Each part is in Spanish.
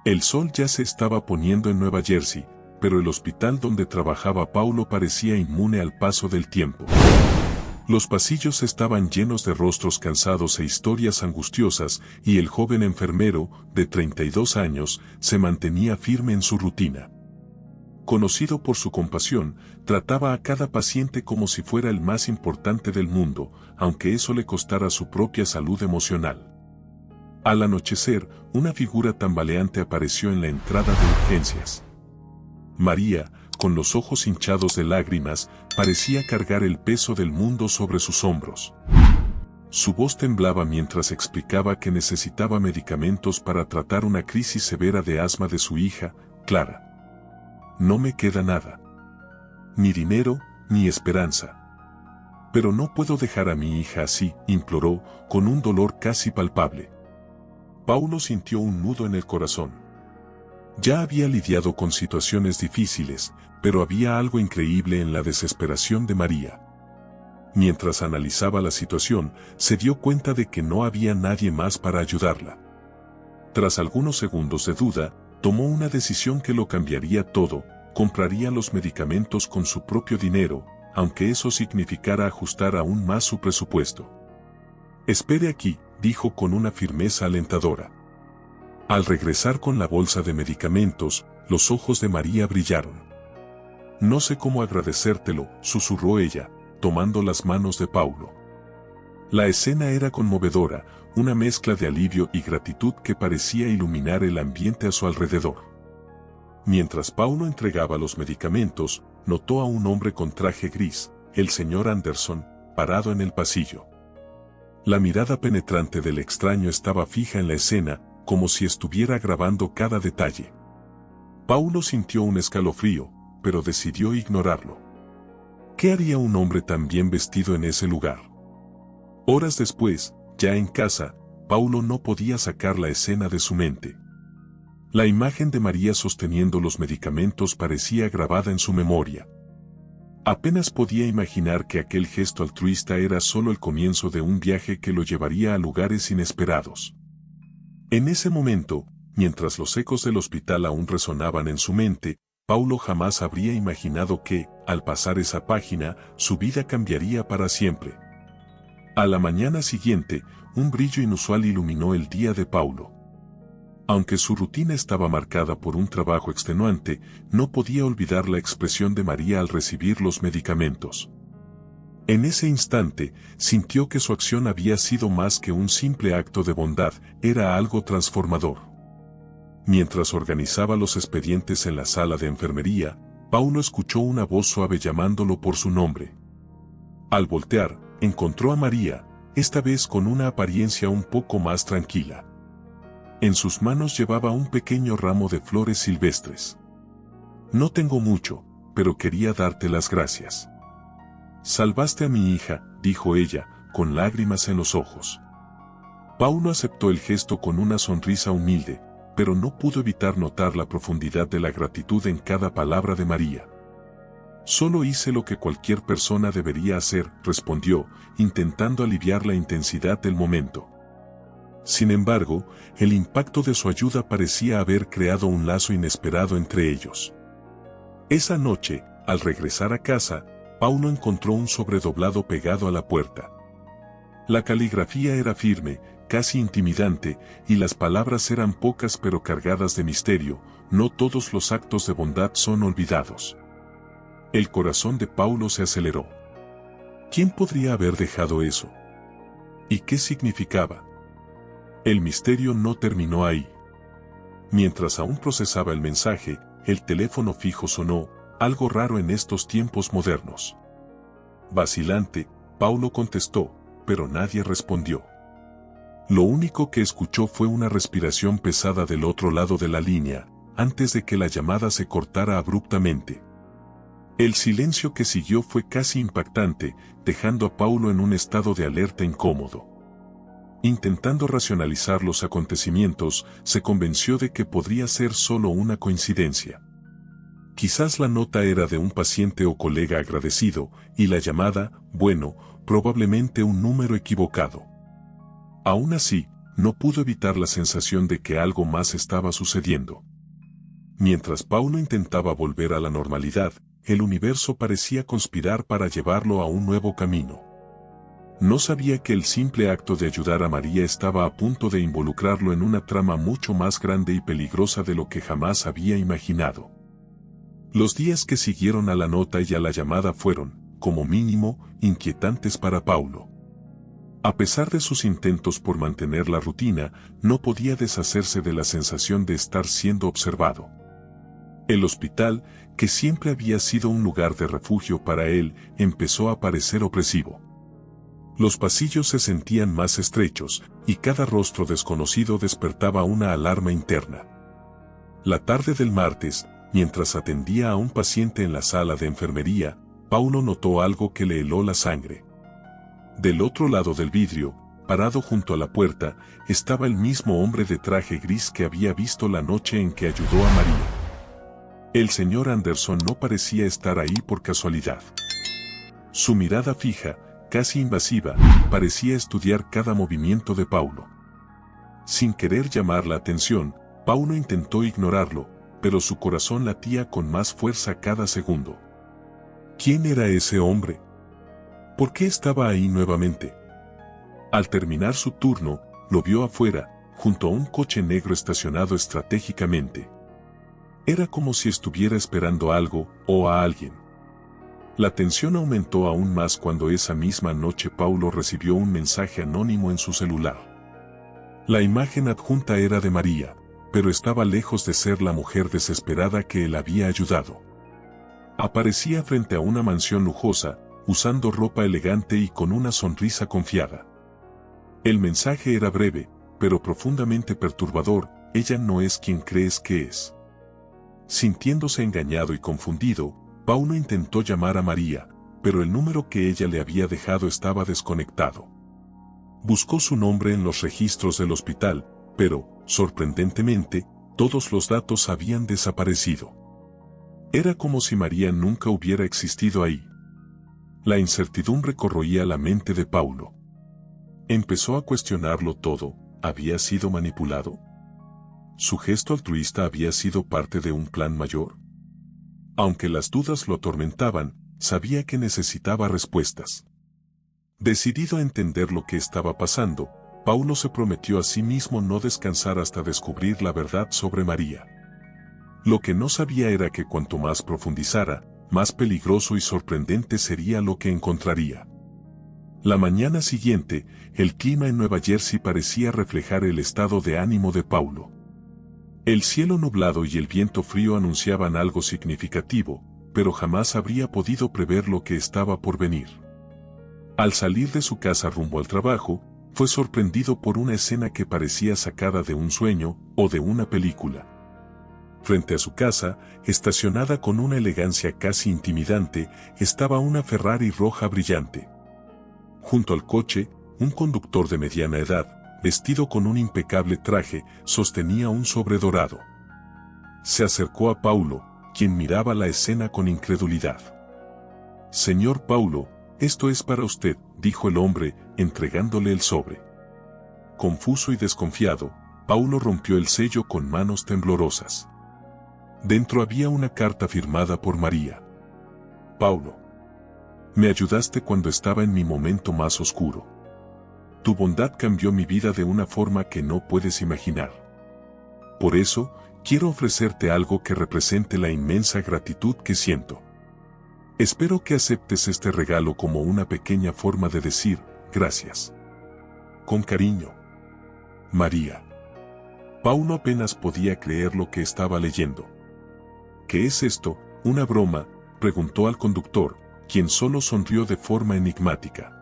El sol ya se estaba poniendo en Nueva Jersey, pero el hospital donde trabajaba Paulo parecía inmune al paso del tiempo. Los pasillos estaban llenos de rostros cansados e historias angustiosas, y el joven enfermero, de 32 años, se mantenía firme en su rutina. Conocido por su compasión, trataba a cada paciente como si fuera el más importante del mundo, aunque eso le costara su propia salud emocional. Al anochecer, una figura tambaleante apareció en la entrada de urgencias. María, con los ojos hinchados de lágrimas, parecía cargar el peso del mundo sobre sus hombros. Su voz temblaba mientras explicaba que necesitaba medicamentos para tratar una crisis severa de asma de su hija, Clara. No me queda nada. Ni dinero, ni esperanza. Pero no puedo dejar a mi hija así, imploró, con un dolor casi palpable. Paulo sintió un nudo en el corazón. Ya había lidiado con situaciones difíciles, pero había algo increíble en la desesperación de María. Mientras analizaba la situación, se dio cuenta de que no había nadie más para ayudarla. Tras algunos segundos de duda, tomó una decisión que lo cambiaría todo: compraría los medicamentos con su propio dinero, aunque eso significara ajustar aún más su presupuesto. «Espere aquí», dijo con una firmeza alentadora. Al regresar con la bolsa de medicamentos, los ojos de María brillaron. «No sé cómo agradecértelo», susurró ella, tomando las manos de Paulo. La escena era conmovedora, una mezcla de alivio y gratitud que parecía iluminar el ambiente a su alrededor. Mientras Paulo entregaba los medicamentos, notó a un hombre con traje gris, el señor Anderson, parado en el pasillo. La mirada penetrante del extraño estaba fija en la escena, como si estuviera grabando cada detalle. Paulo sintió un escalofrío, pero decidió ignorarlo. ¿Qué haría un hombre tan bien vestido en ese lugar? Horas después, ya en casa, Paulo no podía sacar la escena de su mente. La imagen de María sosteniendo los medicamentos parecía grabada en su memoria. Apenas podía imaginar que aquel gesto altruista era solo el comienzo de un viaje que lo llevaría a lugares inesperados. En ese momento, mientras los ecos del hospital aún resonaban en su mente, Paulo jamás habría imaginado que, al pasar esa página, su vida cambiaría para siempre. A la mañana siguiente, un brillo inusual iluminó el día de Paulo. Aunque su rutina estaba marcada por un trabajo extenuante, no podía olvidar la expresión de María al recibir los medicamentos. En ese instante, sintió que su acción había sido más que un simple acto de bondad, era algo transformador. Mientras organizaba los expedientes en la sala de enfermería, Paulo escuchó una voz suave llamándolo por su nombre. Al voltear, encontró a María, esta vez con una apariencia un poco más tranquila. En sus manos llevaba un pequeño ramo de flores silvestres. «No tengo mucho, pero quería darte las gracias». «Salvaste a mi hija», dijo ella, con lágrimas en los ojos. Paulo aceptó el gesto con una sonrisa humilde, pero no pudo evitar notar la profundidad de la gratitud en cada palabra de María. «Solo hice lo que cualquier persona debería hacer», respondió, intentando aliviar la intensidad del momento. Sin embargo, el impacto de su ayuda parecía haber creado un lazo inesperado entre ellos. Esa noche, al regresar a casa, Paulo encontró un sobredoblado pegado a la puerta. La caligrafía era firme, casi intimidante, y las palabras eran pocas pero cargadas de misterio: «No todos los actos de bondad son olvidados». El corazón de Paulo se aceleró. ¿Quién podría haber dejado eso? ¿Y qué significaba? El misterio no terminó ahí. Mientras aún procesaba el mensaje, el teléfono fijo sonó, algo raro en estos tiempos modernos. Vacilante, Paulo contestó, pero nadie respondió. Lo único que escuchó fue una respiración pesada del otro lado de la línea, antes de que la llamada se cortara abruptamente. El silencio que siguió fue casi impactante, dejando a Paulo en un estado de alerta incómodo. Intentando racionalizar los acontecimientos, se convenció de que podría ser solo una coincidencia. Quizás la nota era de un paciente o colega agradecido, y la llamada, bueno, probablemente un número equivocado. Aún así, no pudo evitar la sensación de que algo más estaba sucediendo. Mientras Paulo intentaba volver a la normalidad, el universo parecía conspirar para llevarlo a un nuevo camino. No sabía que el simple acto de ayudar a María estaba a punto de involucrarlo en una trama mucho más grande y peligrosa de lo que jamás había imaginado. Los días que siguieron a la nota y a la llamada fueron, como mínimo, inquietantes para Paulo. A pesar de sus intentos por mantener la rutina, no podía deshacerse de la sensación de estar siendo observado. El hospital, que siempre había sido un lugar de refugio para él, empezó a parecer opresivo. Los pasillos se sentían más estrechos, y cada rostro desconocido despertaba una alarma interna. La tarde del martes, mientras atendía a un paciente en la sala de enfermería, Paulo notó algo que le heló la sangre. Del otro lado del vidrio, parado junto a la puerta, estaba el mismo hombre de traje gris que había visto la noche en que ayudó a María. El señor Anderson no parecía estar ahí por casualidad. Su mirada fija, casi invasiva, parecía estudiar cada movimiento de Paulo. Sin querer llamar la atención, Paulo intentó ignorarlo, pero su corazón latía con más fuerza cada segundo. ¿Quién era ese hombre? ¿Por qué estaba ahí nuevamente? Al terminar su turno, lo vio afuera, junto a un coche negro estacionado estratégicamente. Era como si estuviera esperando algo, o a alguien. La tensión aumentó aún más cuando esa misma noche Paulo recibió un mensaje anónimo en su celular. La imagen adjunta era de María, pero estaba lejos de ser la mujer desesperada que él había ayudado. Aparecía frente a una mansión lujosa, usando ropa elegante y con una sonrisa confiada. El mensaje era breve, pero profundamente perturbador: ella no es quien crees que es. Sintiéndose engañado y confundido, Paulo intentó llamar a María, pero el número que ella le había dejado estaba desconectado. Buscó su nombre en los registros del hospital, pero, sorprendentemente, todos los datos habían desaparecido. Era como si María nunca hubiera existido ahí. La incertidumbre corroía la mente de Paulo. Empezó a cuestionarlo todo. ¿Había sido manipulado? ¿Su gesto altruista había sido parte de un plan mayor? Aunque las dudas lo atormentaban, sabía que necesitaba respuestas. Decidido a entender lo que estaba pasando, Paulo se prometió a sí mismo no descansar hasta descubrir la verdad sobre María. Lo que no sabía era que cuanto más profundizara, más peligroso y sorprendente sería lo que encontraría. La mañana siguiente, el clima en Nueva Jersey parecía reflejar el estado de ánimo de Paulo. El cielo nublado y el viento frío anunciaban algo significativo, pero jamás habría podido prever lo que estaba por venir. Al salir de su casa rumbo al trabajo, fue sorprendido por una escena que parecía sacada de un sueño o de una película. Frente a su casa, estacionada con una elegancia casi intimidante, estaba una Ferrari roja brillante. Junto al coche, un conductor de mediana edad, vestido con un impecable traje, sostenía un sobre dorado. Se acercó a Paulo, quien miraba la escena con incredulidad. «Señor Paulo, esto es para usted», dijo el hombre, entregándole el sobre. Confuso y desconfiado, Paulo rompió el sello con manos temblorosas. Dentro había una carta firmada por María. «Paulo, me ayudaste cuando estaba en mi momento más oscuro. Tu bondad cambió mi vida de una forma que no puedes imaginar. Por eso, quiero ofrecerte algo que represente la inmensa gratitud que siento. Espero que aceptes este regalo como una pequeña forma de decir gracias. Con cariño. María». Paulo apenas podía creer lo que estaba leyendo. «¿Qué es esto, una broma?», preguntó al conductor, quien solo sonrió de forma enigmática.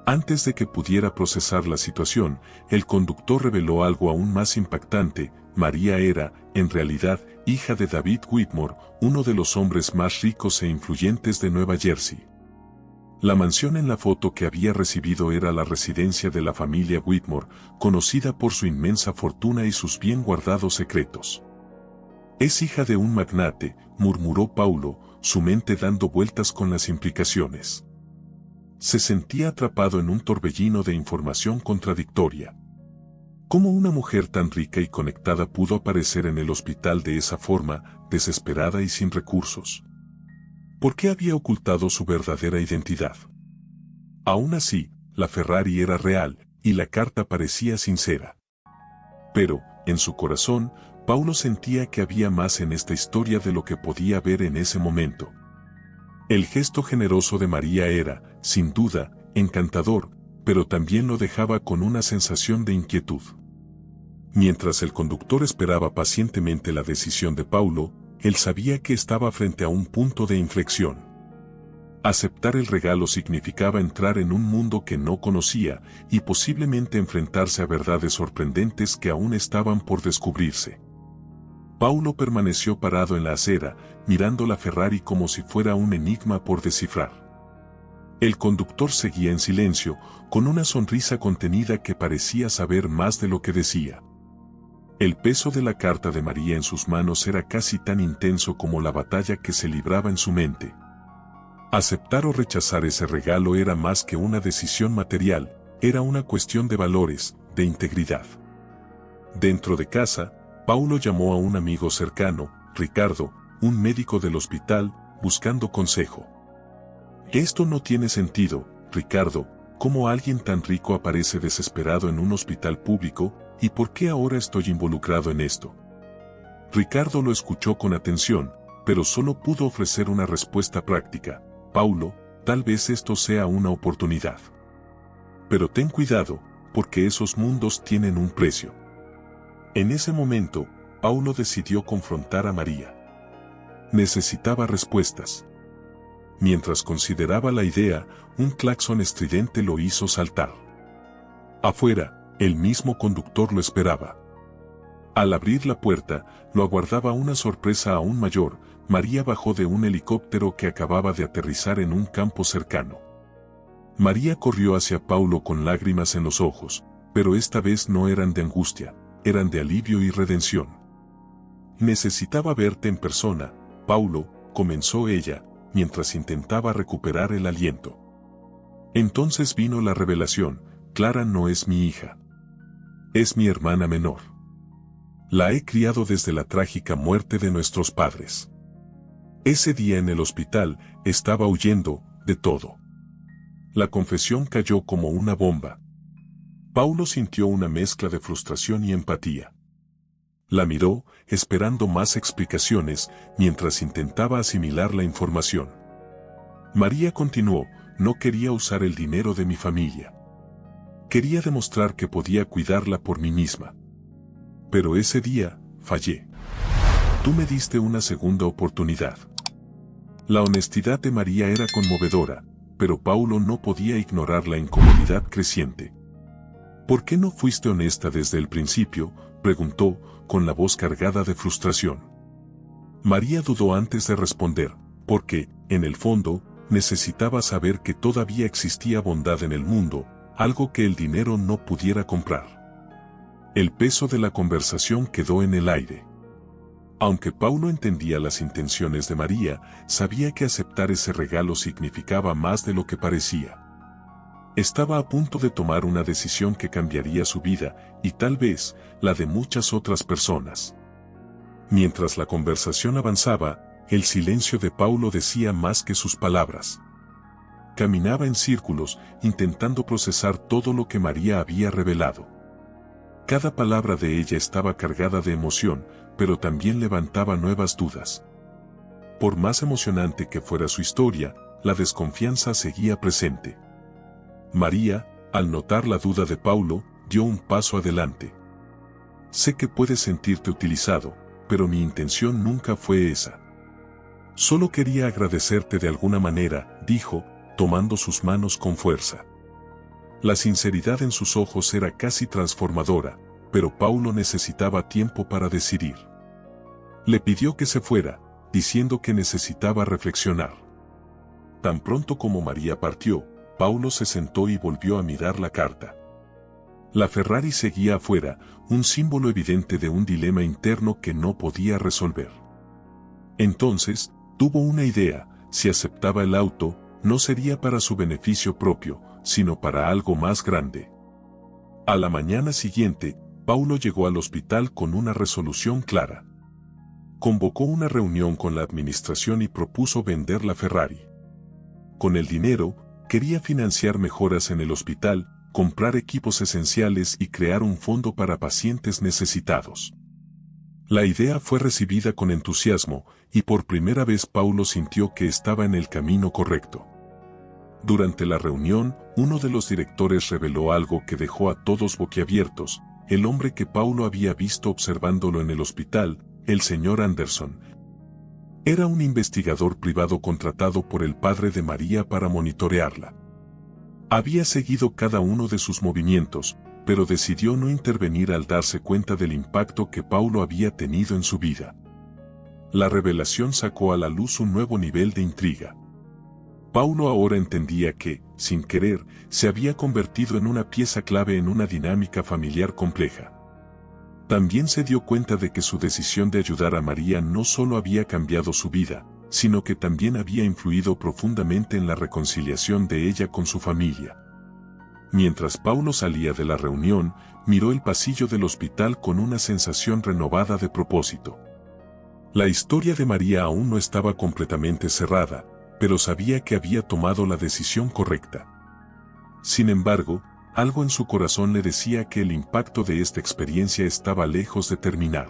Antes de que pudiera procesar la situación, el conductor reveló algo aún más impactante: María era, en realidad, hija de David Whitmore, uno de los hombres más ricos e influyentes de Nueva Jersey. La mansión en la foto que había recibido era la residencia de la familia Whitmore, conocida por su inmensa fortuna y sus bien guardados secretos. «Es hija de un magnate», murmuró Paulo, su mente dando vueltas con las implicaciones. Se sentía atrapado en un torbellino de información contradictoria. ¿Cómo una mujer tan rica y conectada pudo aparecer en el hospital de esa forma, desesperada y sin recursos? ¿Por qué había ocultado su verdadera identidad? Aún así, la Ferrari era real, y la carta parecía sincera. Pero, en su corazón, Paulo sentía que había más en esta historia de lo que podía ver en ese momento. El gesto generoso de María era, sin duda, encantador, pero también lo dejaba con una sensación de inquietud. Mientras el conductor esperaba pacientemente la decisión de Paulo, él sabía que estaba frente a un punto de inflexión. Aceptar el regalo significaba entrar en un mundo que no conocía y posiblemente enfrentarse a verdades sorprendentes que aún estaban por descubrirse. Paulo permaneció parado en la acera, mirando la Ferrari como si fuera un enigma por descifrar. El conductor seguía en silencio, con una sonrisa contenida que parecía saber más de lo que decía. El peso de la carta de María en sus manos era casi tan intenso como la batalla que se libraba en su mente. Aceptar o rechazar ese regalo era más que una decisión material, era una cuestión de valores, de integridad. Dentro de casa, Paulo llamó a un amigo cercano, Ricardo, un médico del hospital, buscando consejo. Esto no tiene sentido, Ricardo, ¿cómo alguien tan rico aparece desesperado en un hospital público, y por qué ahora estoy involucrado en esto? Ricardo lo escuchó con atención, pero solo pudo ofrecer una respuesta práctica. Paulo, tal vez esto sea una oportunidad. Pero ten cuidado, porque esos mundos tienen un precio. En ese momento, Paulo decidió confrontar a María. Necesitaba respuestas. Mientras consideraba la idea, un claxon estridente lo hizo saltar. Afuera, el mismo conductor lo esperaba. Al abrir la puerta, lo aguardaba una sorpresa aún mayor. María bajó de un helicóptero que acababa de aterrizar en un campo cercano. María corrió hacia Paulo con lágrimas en los ojos, pero esta vez no eran de angustia, eran de alivio y redención. Necesitaba verte en persona, Paulo, comenzó ella, mientras intentaba recuperar el aliento. Entonces vino la revelación: Clara no es mi hija. Es mi hermana menor. La he criado desde la trágica muerte de nuestros padres. Ese día en el hospital, estaba huyendo de todo. La confesión cayó como una bomba. Paulo sintió una mezcla de frustración y empatía. La miró, esperando más explicaciones, mientras intentaba asimilar la información. María continuó: no quería usar el dinero de mi familia. Quería demostrar que podía cuidarla por mí misma. Pero ese día, fallé. Tú me diste una segunda oportunidad. La honestidad de María era conmovedora, pero Paulo no podía ignorar la incomodidad creciente. ¿Por qué no fuiste honesta desde el principio?, preguntó, con la voz cargada de frustración. María dudó antes de responder, porque, en el fondo, necesitaba saber que todavía existía bondad en el mundo, algo que el dinero no pudiera comprar. El peso de la conversación quedó en el aire. Aunque Paulo entendía las intenciones de María, sabía que aceptar ese regalo significaba más de lo que parecía. Estaba a punto de tomar una decisión que cambiaría su vida, y tal vez, la de muchas otras personas. Mientras la conversación avanzaba, el silencio de Paulo decía más que sus palabras. Caminaba en círculos, intentando procesar todo lo que María había revelado. Cada palabra de ella estaba cargada de emoción, pero también levantaba nuevas dudas. Por más emocionante que fuera su historia, la desconfianza seguía presente. María, al notar la duda de Paulo, dio un paso adelante. Sé que puedes sentirte utilizado, pero mi intención nunca fue esa. Solo quería agradecerte de alguna manera, dijo, tomando sus manos con fuerza. La sinceridad en sus ojos era casi transformadora, pero Paulo necesitaba tiempo para decidir. Le pidió que se fuera, diciendo que necesitaba reflexionar. Tan pronto como María partió, Paulo se sentó y volvió a mirar la carta. La Ferrari seguía afuera, un símbolo evidente de un dilema interno que no podía resolver. Entonces, tuvo una idea: si aceptaba el auto, no sería para su beneficio propio, sino para algo más grande. A la mañana siguiente, Paulo llegó al hospital con una resolución clara. Convocó una reunión con la administración y propuso vender la Ferrari. Con el dinero, quería financiar mejoras en el hospital, comprar equipos esenciales y crear un fondo para pacientes necesitados. La idea fue recibida con entusiasmo, y por primera vez Paulo sintió que estaba en el camino correcto. Durante la reunión, uno de los directores reveló algo que dejó a todos boquiabiertos: el hombre que Paulo había visto observándolo en el hospital, el señor Anderson. Era un investigador privado contratado por el padre de María para monitorearla. Había seguido cada uno de sus movimientos, pero decidió no intervenir al darse cuenta del impacto que Paulo había tenido en su vida. La revelación sacó a la luz un nuevo nivel de intriga. Paulo ahora entendía que, sin querer, se había convertido en una pieza clave en una dinámica familiar compleja. También se dio cuenta de que su decisión de ayudar a María no solo había cambiado su vida, sino que también había influido profundamente en la reconciliación de ella con su familia. Mientras Paulo salía de la reunión, miró el pasillo del hospital con una sensación renovada de propósito. La historia de María aún no estaba completamente cerrada, pero sabía que había tomado la decisión correcta. Sin embargo, algo en su corazón le decía que el impacto de esta experiencia estaba lejos de terminar.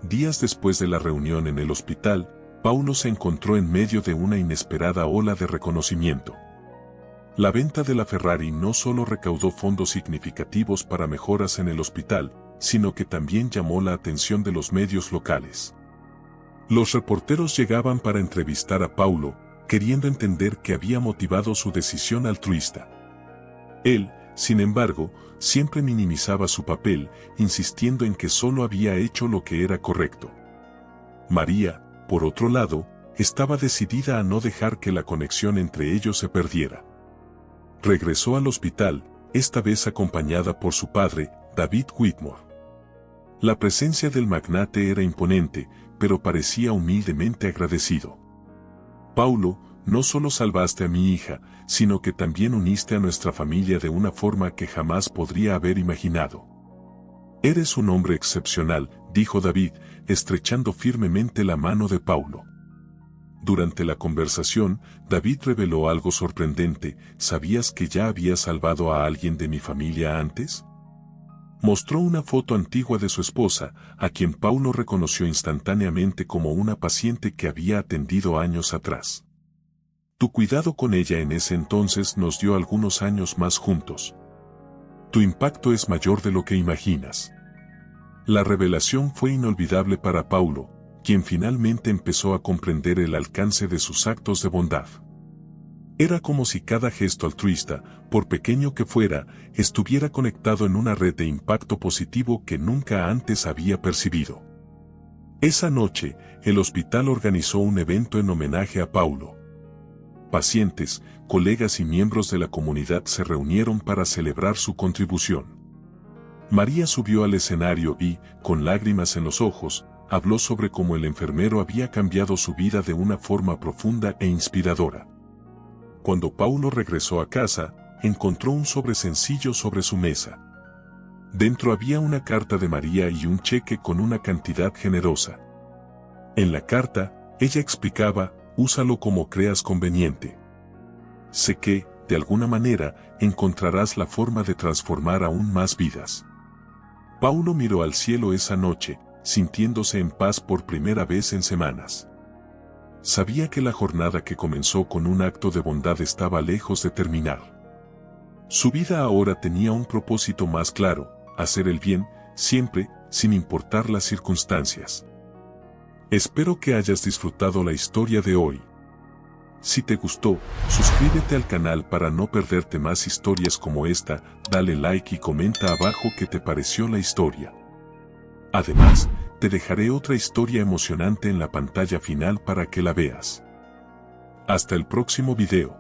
Días después de la reunión en el hospital, Paulo se encontró en medio de una inesperada ola de reconocimiento. La venta de la Ferrari no solo recaudó fondos significativos para mejoras en el hospital, sino que también llamó la atención de los medios locales. Los reporteros llegaban para entrevistar a Paulo, queriendo entender qué había motivado su decisión altruista. Él, sin embargo, siempre minimizaba su papel, insistiendo en que solo había hecho lo que era correcto. María, por otro lado, estaba decidida a no dejar que la conexión entre ellos se perdiera. Regresó al hospital, esta vez acompañada por su padre, David Whitmore. La presencia del magnate era imponente, pero parecía humildemente agradecido. Paulo, no solo salvaste a mi hija, sino que también uniste a nuestra familia de una forma que jamás podría haber imaginado. Eres un hombre excepcional, dijo David, estrechando firmemente la mano de Paulo. Durante la conversación, David reveló algo sorprendente: ¿sabías que ya había salvado a alguien de mi familia antes? Mostró una foto antigua de su esposa, a quien Paulo reconoció instantáneamente como una paciente que había atendido años atrás. Tu cuidado con ella en ese entonces nos dio algunos años más juntos. Tu impacto es mayor de lo que imaginas. La revelación fue inolvidable para Paulo, quien finalmente empezó a comprender el alcance de sus actos de bondad. Era como si cada gesto altruista, por pequeño que fuera, estuviera conectado en una red de impacto positivo que nunca antes había percibido. Esa noche, el hospital organizó un evento en homenaje a Paulo. Pacientes, colegas y miembros de la comunidad se reunieron para celebrar su contribución. María subió al escenario y, con lágrimas en los ojos, habló sobre cómo el enfermero había cambiado su vida de una forma profunda e inspiradora. Cuando Paulo regresó a casa, encontró un sobre sencillo sobre su mesa. Dentro había una carta de María y un cheque con una cantidad generosa. En la carta, ella explicaba: úsalo como creas conveniente. Sé que, de alguna manera, encontrarás la forma de transformar aún más vidas. Paulo miró al cielo esa noche, sintiéndose en paz por primera vez en semanas. Sabía que la jornada que comenzó con un acto de bondad estaba lejos de terminar. Su vida ahora tenía un propósito más claro: hacer el bien, siempre, sin importar las circunstancias. Espero que hayas disfrutado la historia de hoy. Si te gustó, suscríbete al canal para no perderte más historias como esta, dale like y comenta abajo qué te pareció la historia. Además, te dejaré otra historia emocionante en la pantalla final para que la veas. Hasta el próximo video.